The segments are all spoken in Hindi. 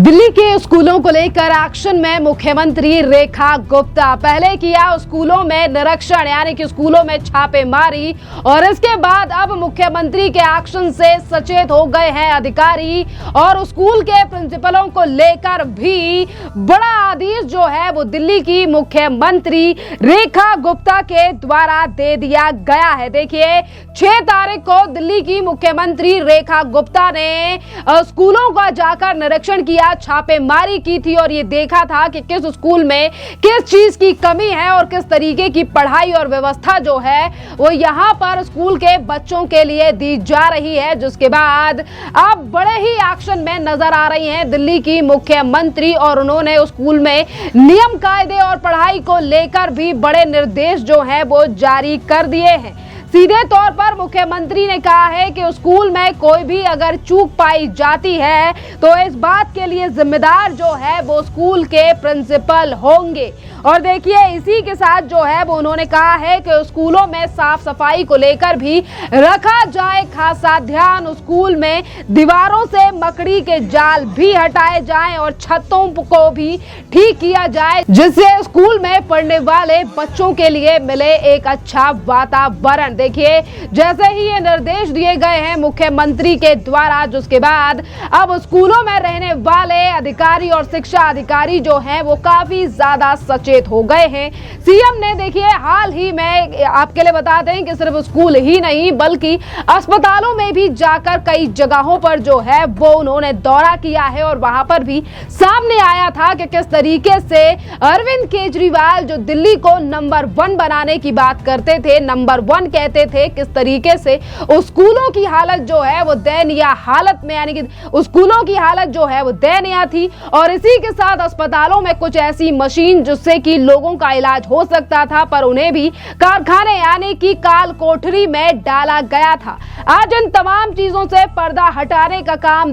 दिल्ली के स्कूलों को लेकर एक्शन में मुख्यमंत्री रेखा गुप्ता। पहले किया स्कूलों में निरीक्षण यानी कि स्कूलों में छापेमारी और इसके बाद अब मुख्यमंत्री के एक्शन से सचेत हो गए हैं अधिकारी और स्कूल के प्रिंसिपलों को लेकर भी बड़ा आदेश जो है वो दिल्ली की मुख्यमंत्री रेखा गुप्ता के द्वारा दे दिया गया है। देखिए 6 तारीख को दिल्ली की मुख्यमंत्री रेखा गुप्ता ने स्कूलों का जाकर निरीक्षण किया, छापेमारी की थी और ये देखा था कि किस स्कूल में किस चीज की कमी है और किस तरीके की पढ़ाई और व्यवस्था जो है वो यहाँ पर स्कूल के बच्चों के लिए दी जा रही है। जिसके बाद अब बड़े ही एक्शन में नजर आ रही हैं दिल्ली की मुख्यमंत्री और उन्होंने स्कूल में नियम कायदे और पढ़ाई को लेकर भी बड़े निर्देश जो है वो जारी कर दिए हैं। सीधे तौर पर मुख्यमंत्री ने कहा है कि स्कूल में कोई भी अगर चूक पाई जाती है तो इस बात के लिए जिम्मेदार जो है वो स्कूल के प्रिंसिपल होंगे। और देखिए इसी के साथ जो है वो उन्होंने कहा है कि स्कूलों में साफ सफाई को लेकर भी रखा जाए खासा ध्यान, स्कूल में दीवारों से मकड़ी के जाल भी हटाए जाएं और छतों को भी ठीक किया जाए जिससे स्कूल में पढ़ने वाले बच्चों के लिए मिले एक अच्छा वातावरण। देखिए जैसे ही ये निर्देश दिए गए हैं मुख्यमंत्री के द्वारा, जिसके बाद अब स्कूलों में रहने वाले अधिकारी और शिक्षा अधिकारी जो हैं वो काफी ज्यादा सचेत हो गए हैं। सीएम ने देखिए हाल ही में आपके लिए बता दें कि सिर्फ स्कूल ही नहीं बल्कि अस्पतालों में भी जाकर कई जगहों पर जो है वो उन्होंने दौरा किया है और वहां पर भी सामने आया था कि किस तरीके से अरविंद केजरीवाल जो दिल्ली को नंबर 1 बनाने की बात करते थे, नंबर 1 कहते थे, किस तरीके से स्कूलों की हालत जो है वो दयनीय हालत में यानी कि स्कूलों की हालत जो है वो दयनीय थी और इसी के साथ अस्पतालों में कुछ ऐसी मशीन जिससे कि लोगों का इलाज हो सकता था पर उन्हें भी कारखाने यानी कि काल कोठरी में डाला गया था। आज इन तमाम चीजों से पर्दा हटाने का काम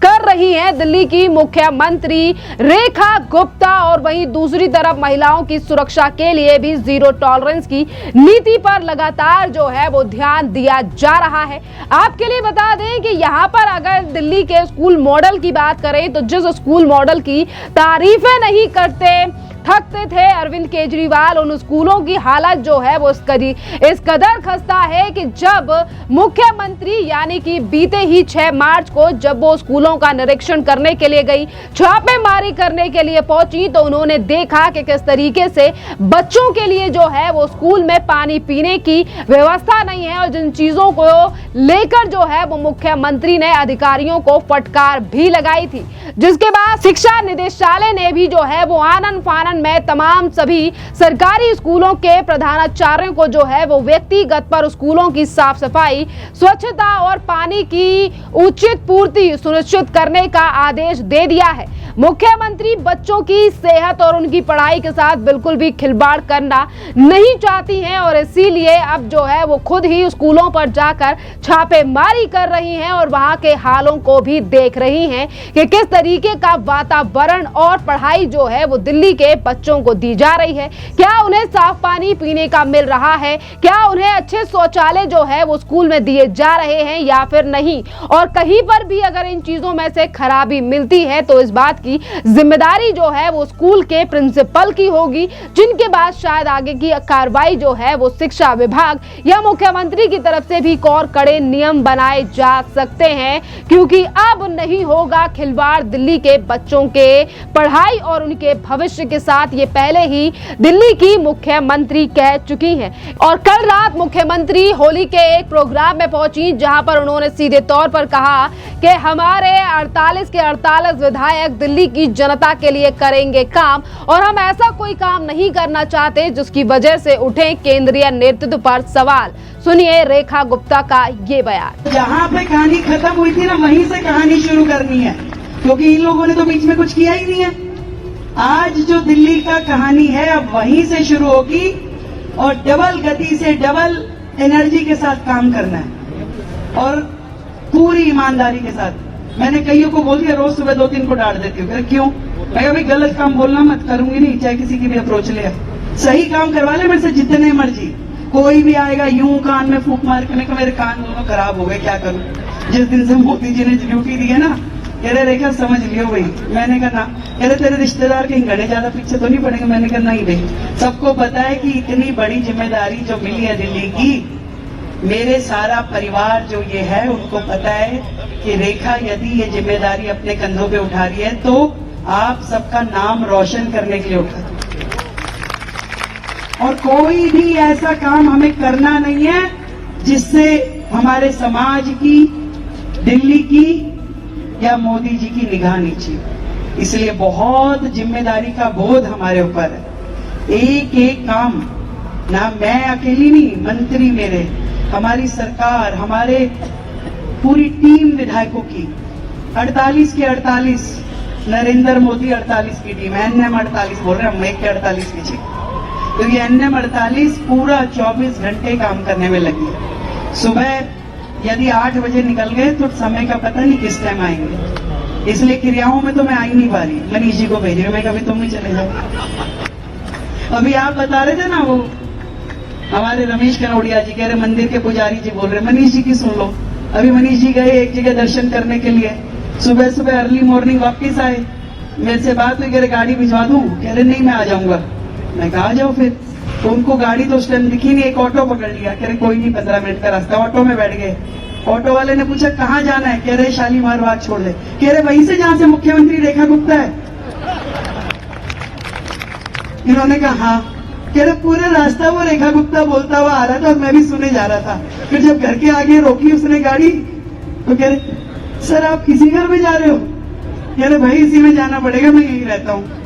कर रही हैं दिल्ली की मुख्यमंत्री रेखा गुप्ता और वहीं दूसरी तरफ महिलाओं की सुरक्षा के लिए भी जीरो टॉलरेंस की नीति पर लगातार जो है वो ध्यान दिया जा रहा है। आपके लिए बता दें कि यहाँ पर अगर दिल्ली के स्कूल मॉडल की बात करें तो जिस स्कूल मॉडल की तारीफें नहीं करते थकते थे अरविंद केजरीवाल, उन स्कूलों की हालत जो है वो इस कदर खस्ता है कि जब मुख्यमंत्री यानी कि बीते ही 6 मार्च को जब वो स्कूलों का निरीक्षण करने के लिए गई, छापेमारी करने के लिए पहुंची तो उन्होंने देखा कि किस तरीके से बच्चों के लिए जो है वो स्कूल में पानी पीने की व्यवस्था नहीं है और जिन चीजों को लेकर जो है वो मुख्यमंत्री ने अधिकारियों को फटकार भी लगाई थी। जिसके बाद शिक्षा निदेशालय ने भी जो है वो आनन फानन में तमाम सभी सरकारी स्कूलों के प्रधानाचार्यों को जो है वो व्यक्तिगत पर स्कूलों की साफ सफाई, स्वच्छता और पानी की उचित पूर्ति सुनिश्चित करने का आदेश दे दिया है। मुख्यमंत्री बच्चों की सेहत और उनकी पढ़ाई के साथ बिल्कुल भी खिलवाड़ करना नहीं चाहती हैं और इसीलिए अब जो है वो खुद ही स्कूलों पर जाकर छापेमारी कर रही हैं और वहां के हालों को भी देख रही हैं कि किस तरीके का वातावरण और पढ़ाई जो है वो दिल्ली के बच्चों को दी जा रही है। क्या उन्हें साफ पानी पीने का मिल रहा है, क्या उन्हें अच्छे शौचालय जो है वो स्कूल में दिए जा रहे हैं या फिर नहीं, और कहीं पर भी अगर इन चीजों में से खराबी मिलती है तो इस बात की जिम्मेदारी जो है वो स्कूल के प्रिंसिपल की होगी, जिनके बाद शायद आगे की कार्रवाई जो है वो शिक्षा विभाग या मुख्यमंत्री की तरफ से भी और कड़े नियम बनाए जा सकते हैं क्योंकि अब नहीं होगा खिलवाड़ दिल्ली के बच्चों के पढ़ाई और उनके भविष्य के साथ। ये पहले ही दिल्ली की मुख्यमंत्री कह चुकी हैं और कल रात मुख्यमंत्री होली के एक प्रोग्राम में पहुंची जहां पर उन्होंने सीधे तौर पर कहा कि हमारे 48 के 48 विधायक दिल्ली की जनता के लिए करेंगे काम और हम ऐसा कोई काम नहीं करना चाहते जिसकी वजह से उठे केंद्रीय नेतृत्व पर सवाल। सुनिए रेखा गुप्ता का ये बयान। जहाँ पे कहानी खत्म हुई थी ना वहीं से कहानी शुरू करनी है क्योंकि इन लोगों ने तो बीच में कुछ किया ही नहीं है। आज जो दिल्ली का कहानी है अब वहीं से शुरू होगी और डबल गति से डबल एनर्जी के साथ काम करना है और पूरी ईमानदारी के साथ। मैंने कईयों को बोल दिया, रोज सुबह 2-3 को डांट देती हूँ। क्यों? मैं कभी गलत काम बोलना मत करूंगी नहीं, चाहे किसी की भी अप्रोच ले। सही काम करवा ले मेरे से जितने मर्जी। कोई भी आएगा यूं कान में फूंक मार के, मेरे कान दोनों खराब हो गए, क्या करूं। जिस दिन से मोदी जी ने ड्यूटी दी है ना कह रहे रेखा समझ लियो भाई। मैंने कहा ना। कह रहे तेरे रिश्तेदार कहीं घड़े ज्यादा पीछे तो नहीं पड़ेंगे। मैंने कहा नहीं भाई, सबको पता है कि इतनी बड़ी जिम्मेदारी जो मिली है दिल्ली की, मेरे सारा परिवार जो ये है उनको पता है कि रेखा यदि ये जिम्मेदारी अपने कंधों पे उठा रही है तो आप सबका नाम रोशन करने के लिए उठा। और कोई भी ऐसा काम हमें करना नहीं है जिससे हमारे समाज की, दिल्ली की या मोदी जी की निगाह नीचे। इसलिए बहुत जिम्मेदारी का बोझ हमारे ऊपर है। एक एक काम, ना मैं अकेली नहीं, मंत्री मेरे, हमारी सरकार, हमारे पूरी टीम विधायकों की, 48 के 48, नरेंद्र मोदी 48 की टीम, एनएम 48 बोल रहे हैं हम, एक के 48 पीछे, तो ये एनएम 48 पूरा 24 घंटे काम करने में लगी है। सुबह यदि 8 बजे निकल गए तो समय का पता नहीं किस टाइम आएंगे। इसलिए क्रियाओं में तो मैं आ ही नहीं पा रही, मनीष जी को भेज रही हूं, मैं कभी तुम भी चले जाओ। अभी आप बता रहे थे ना, वो हमारे रमेश कनौड़िया जी कह रहे मंदिर के पुजारी जी बोल रहे, मनीष जी की सुन लो। अभी मनीष जी गए एक जगह दर्शन करने के लिए, सुबह सुबह अर्ली मॉर्निंग वापिस आए, मेरे से बात हुई, कह रहे गाड़ी भिजवा दूं? कह रहे नहीं मैं आ जाऊंगा। मैं कहा आ जाओ फिर। तो उनको गाड़ी तो उस टाइम दिखी नहीं, एक ऑटो पकड़ लिया। कह रहे कोई नहीं, 15 मिनट का रास्ता। ऑटो में बैठ गए। ऑटो वाले ने पूछा कहाँ जाना है? कह रहे शालीमार बाग छोड़ दे। कह रहे वहीं से जहां से मुख्यमंत्री रेखा गुप्ता है? इन्होंने कहा हाँ। कह रहे पूरे रास्ता वो रेखा गुप्ता बोलता हुआ आ रहा था और मैं भी सुने जा रहा था। फिर जब घर के आगे रोकी उसने गाड़ी तो कह रहे सर आप किसी घर में जा रहे हो? कह रहे भाई इसी में जाना पड़ेगा, मैं यहीं रहता हूं।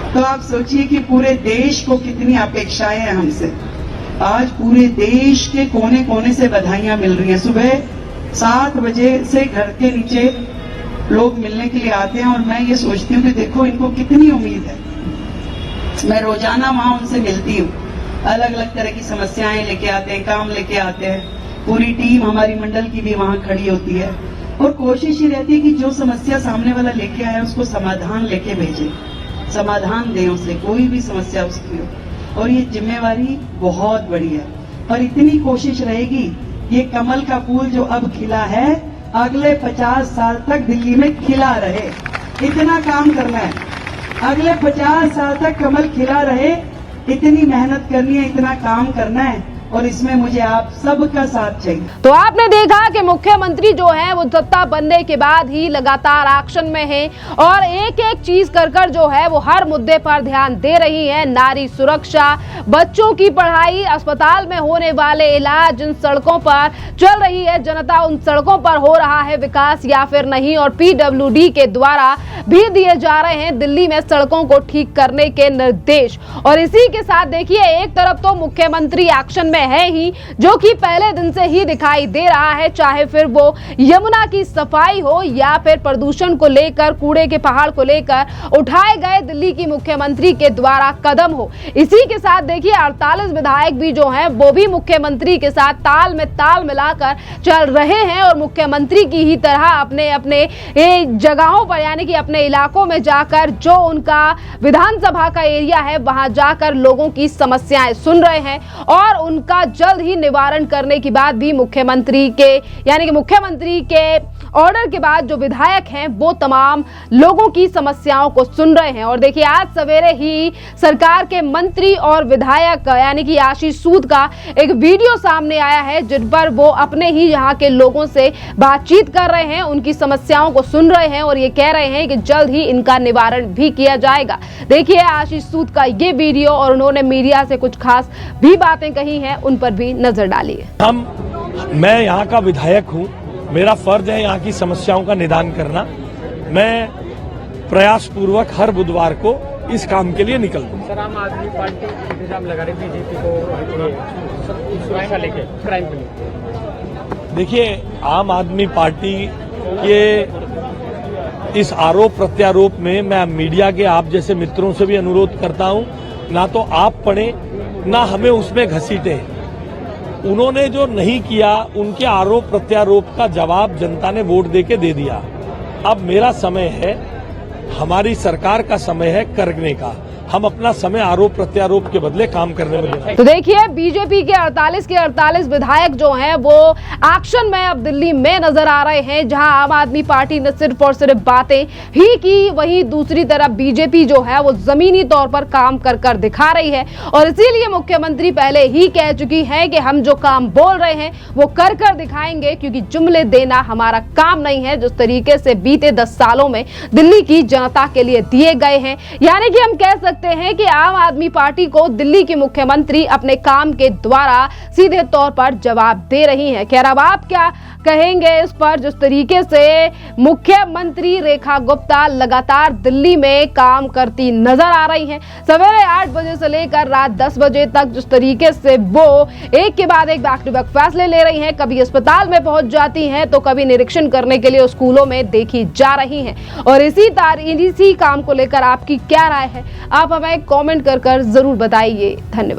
तो आप सोचिए कि पूरे देश को कितनी अपेक्षाएं हैं हमसे। आज पूरे देश के कोने कोने से बधाइयां मिल रही हैं। सुबह 7 बजे से घर के नीचे लोग मिलने के लिए आते हैं और मैं ये सोचती हूँ कि देखो इनको कितनी उम्मीद है। मैं रोजाना वहां उनसे मिलती हूँ, अलग अलग तरह की समस्याएं लेके आते हैं, काम लेके आते हैं। पूरी टीम हमारी मंडल की भी वहां खड़ी होती है और कोशिश ही रहती है कि जो समस्या सामने वाला लेके आया उसको समाधान लेके भेजे, समाधान दें उसे, कोई भी समस्या उसकी हो। और ये जिम्मेवारी बहुत बड़ी है और इतनी कोशिश रहेगी ये कमल का फूल जो अब खिला है अगले 50 साल तक दिल्ली में खिला रहे। इतना काम करना है, अगले 50 साल तक कमल खिला रहे। इतनी मेहनत करनी है, इतना काम करना है और इसमें मुझे आप सबका साथ चाहिए। तो आपने देखा कि मुख्यमंत्री जो है वो सत्ता बनने के बाद ही लगातार एक्शन में है और एक एक चीज कर जो है वो हर मुद्दे पर ध्यान दे रही है। नारी सुरक्षा, बच्चों की पढ़ाई, अस्पताल में होने वाले इलाज, जिन सड़कों पर चल रही है जनता उन सड़कों पर हो रहा है विकास या फिर नहीं, और PWD के द्वारा भी दिए जा रहे हैं दिल्ली में सड़कों को ठीक करने के निर्देश। और इसी के साथ देखिए एक तरफ तो मुख्यमंत्री एक्शन है ही, जो कि पहले दिन से ही दिखाई दे रहा है, चाहे फिर वो यमुना की सफाई हो या फिर प्रदूषण को लेकर, कूड़े के पहाड़ को लेकर उठाए गए दिल्ली की मुख्यमंत्री के द्वारा कदम हो। इसी के साथ देखिए 48 विधायक भी जो हैं वो भी मुख्यमंत्री के साथ ताल में ताल मिलाकर चल रहे हैं और मुख्यमंत्री की ही तरह अपने अपने जगहों पर यानी कि अपने इलाकों में जाकर जो उनका विधानसभा का एरिया है वहां जाकर लोगों की समस्याएं सुन रहे हैं और उनका जल्द ही निवारण करने की बात भी मुख्यमंत्री के यानी कि मुख्यमंत्री के ऑर्डर के बाद जो विधायक हैं वो तमाम लोगों की समस्याओं को सुन रहे हैं। और देखिए आज सवेरे ही सरकार के मंत्री और विधायक यानी कि आशीष सूद का एक वीडियो सामने आया है जिन पर वो अपने ही यहाँ के लोगों से बातचीत कर रहे हैं, उनकी समस्याओं को सुन रहे हैं और ये कह रहे हैं कि जल्द ही इनका निवारण भी किया जाएगा। देखिए आशीष सूद का ये वीडियो और उन्होंने मीडिया से कुछ खास भी बातें कही हैं, उन पर भी नजर डालिए। मैं यहाँ का विधायक हूँ, मेरा फर्ज है यहाँ की समस्याओं का निदान करना। मैं प्रयास पूर्वक हर बुधवार को इस काम के लिए निकल दूँ। सर, आम आदमी पार्टी इंतजाम लगा रही बीजेपी को सुरक्षा लेके क्राइम के लिए। देखिए आम आदमी पार्टी के इस आरोप प्रत्यारोप में मैं मीडिया के आप जैसे मित्रों से भी अनुरोध करता हूँ, ना तो आप पढ़े ना हमें उसमें घसीटे। उन्होंने जो नहीं किया उनके आरोप प्रत्यारोप का जवाब जनता ने वोट देके दे दिया। अब मेरा समय है, हमारी सरकार का समय है करने का। हम अपना समय आरोप प्रत्यारोप के बदले काम करने में देना। तो देखिए, बीजेपी के 48 विधायक जो हैं वो एक्शन में अब दिल्ली में नजर आ रहे हैं, जहां आम आदमी पार्टी ने सिर्फ और सिर्फ बातें ही की, वहीं दूसरी तरफ बीजेपी जो है वो जमीनी तौर पर काम कर कर दिखा रही है। और इसीलिए मुख्यमंत्री पहले ही कह चुकी है कि हम जो काम बोल रहे हैं वो कर कर दिखाएंगे, क्योंकि जुमले देना हमारा काम नहीं है, जिस तरीके से बीते 10 सालों में दिल्ली की जनता के लिए दिए गए हैं। यानी कि हम कह सकते हैं कि आम आदमी पार्टी को दिल्ली की मुख्यमंत्री अपने काम के द्वारा सीधे तौर पर जवाब दे रही हैं। खैर, अब आप क्या कहेंगे इस पर, जिस तरीके से मुख्यमंत्री रेखा गुप्ता लगातार दिल्ली में काम करती नजर आ रही हैं। सवेरे 8 बजे से लेकर रात 10 बजे तक जिस तरीके से वो एक के बाद एक बैक टू बैक फैसले ले रही हैं, कभी अस्पताल में पहुंच जाती हैं तो कभी निरीक्षण करने के लिए स्कूलों में देखी जा रही हैं। और इसी काम को लेकर आपकी क्या राय है, आप हमें कमेंट कर जरूर बताइए। धन्यवाद।